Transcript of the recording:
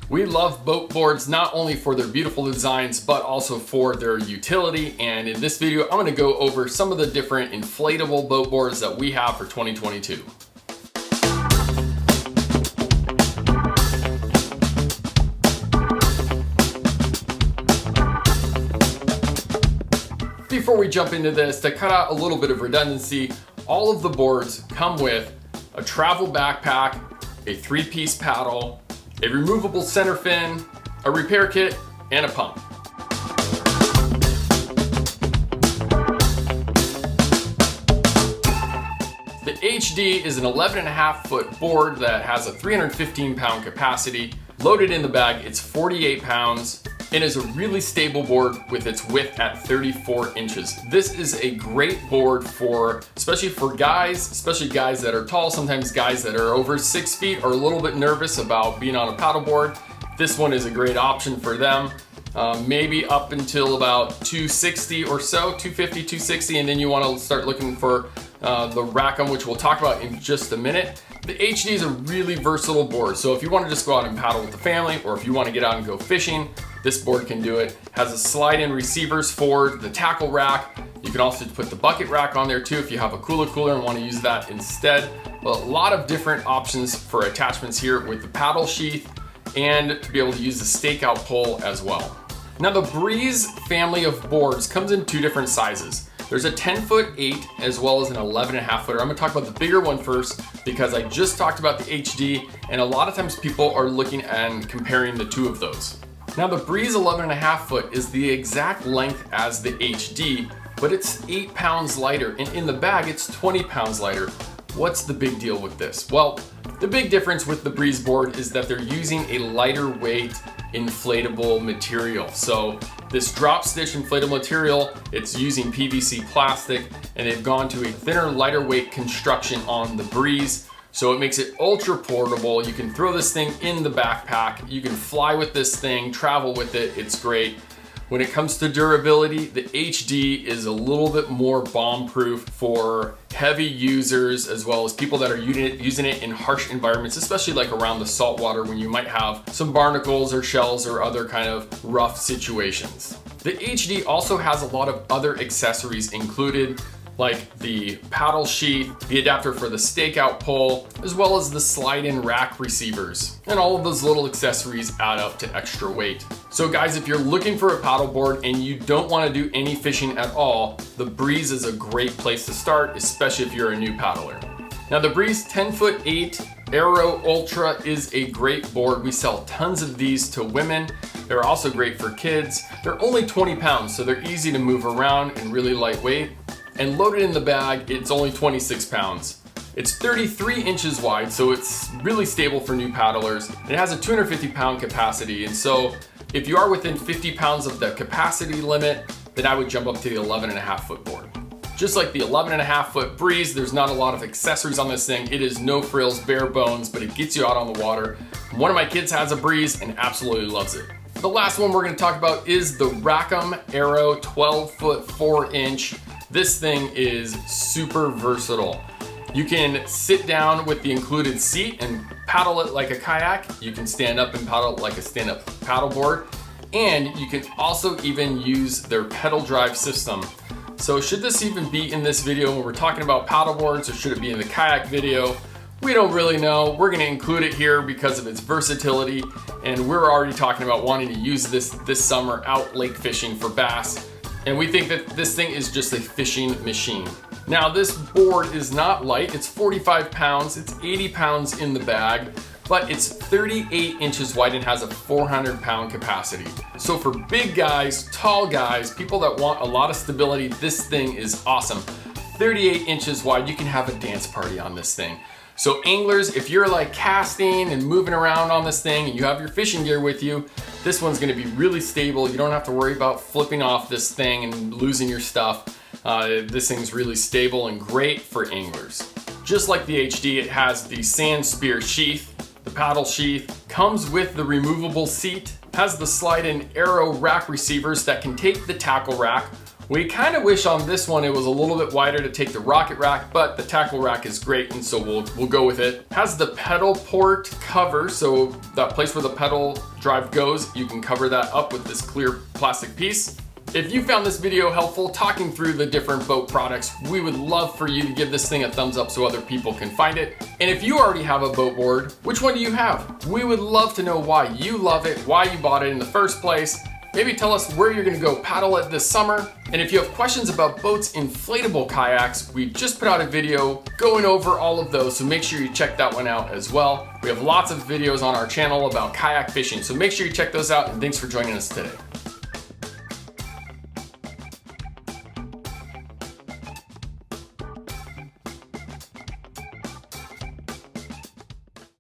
We love boat boards not only for their beautiful designs, but also for their utility. And in this video, I'm gonna go over some of the different inflatable boat boards that we have for 2022. Before we jump into this, to cut out a little bit of redundancy, all of the boards come with a travel backpack, a 3-piece paddle, a removable center fin, a repair kit, and a pump. The HD is an 11.5-foot board that has a 315-pound capacity. Loaded in the bag, it's 48 pounds. It is a really stable board with its width at 34 inches. This is a great board especially for guys, especially guys that are tall. Sometimes guys that are over 6 feet are a little bit nervous about being on a paddleboard. This one is a great option for them. Maybe up until about 260 or so, 250, 260, and then you want to start looking for the Rackham, which we'll talk about in just a minute. The HD is a really versatile board, so if you want to just go out and paddle with the family, or if you want to get out and go fishing, this board can do it. Has a slide-in receivers for the tackle rack. You can also put the bucket rack on there too if you have a cooler and want to use that instead. But a lot of different options for attachments here with the paddle sheath and to be able to use the stakeout pole as well. Now the Breeze family of boards comes in 2 different sizes. There's a 10-foot 8 as well as an 11.5-footer. I'm gonna talk about the bigger one first because I just talked about the HD, and a lot of times people are looking and comparing the 2 of those. Now the Breeze 11.5-foot is the exact length as the HD, but it's 8 pounds lighter, and in the bag it's 20 pounds lighter. What's the big deal with this? Well, the big difference with the Breeze board is that they're using a lighter weight inflatable material. So this drop stitch inflatable material, it's using PVC plastic, and they've gone to a thinner, lighter weight construction on the Breeze. So it makes it ultra portable. You can throw this thing in the backpack. You can fly with this thing, travel with it. It's great. When it comes to durability, the HD is a little bit more bomb-proof for heavy users, as well as people that are using it in harsh environments, especially like around the salt water when you might have some barnacles or shells or other kind of rough situations. The HD also has a lot of other accessories included, like the paddle sheath, the adapter for the stakeout pole, as well as the slide-in rack receivers. And all of those little accessories add up to extra weight. So guys, if you're looking for a paddleboard and you don't want to do any fishing at all, the Breeze is a great place to start, especially if you're a new paddler. Now the Breeze 10-foot 8 Aero Ultra is a great board. We sell tons of these to women. They're also great for kids. They're only 20 pounds, so they're easy to move around and really lightweight. And loaded in the bag, it's only 26 pounds. It's 33 inches wide, so it's really stable for new paddlers. It has a 250-pound capacity, and so if you are within 50 pounds of the capacity limit, then I would jump up to the 11.5-foot board. Just like the 11.5-foot Breeze, there's not a lot of accessories on this thing. It is no frills, bare bones, but it gets you out on the water. One of my kids has a Breeze and absolutely loves it. The last one we're gonna talk about is the Rackham Aero 12-foot 4-inch. This thing is super versatile. You can sit down with the included seat and paddle it like a kayak. You can stand up and paddle it like a stand-up paddleboard. And you can also even use their pedal drive system. So should this even be in this video when we're talking about paddleboards, or should it be in the kayak video? We don't really know. We're gonna include it here because of its versatility, and we're already talking about wanting to use this summer out lake fishing for bass. And we think that this thing is just a fishing machine. Now this board is not light, it's 45 pounds, it's 80 pounds in the bag, but it's 38 inches wide and has a 400-pound capacity. So for big guys, tall guys, people that want a lot of stability, this thing is awesome. 38 inches wide, you can have a dance party on this thing. So anglers, if you're like casting and moving around on this thing and you have your fishing gear with you, this one's gonna be really stable. You don't have to worry about flipping off this thing and losing your stuff. This thing's really stable and great for anglers. Just like the HD, it has the sand spear sheath, the paddle sheath, comes with the removable seat, has the slide-in Aero rack receivers that can take the tackle rack, We kind of wish on this one it was a little bit wider to take the rocket rack, but the tackle rack is great, and so we'll go with it. Has the pedal port cover, so that place where the pedal drive goes, you can cover that up with this clear plastic piece. If you found this video helpful talking through the different boat products, we would love for you to give this thing a thumbs up so other people can find it. And if you already have a boat board, which one do you have? We would love to know why you love it, why you bought it in the first place. Maybe tell us where you're gonna go paddle it this summer. And if you have questions about Bote's inflatable kayaks, we just put out a video going over all of those, so make sure you check that one out as well. We have lots of videos on our channel about kayak fishing, so make sure you check those out, and thanks for joining us today.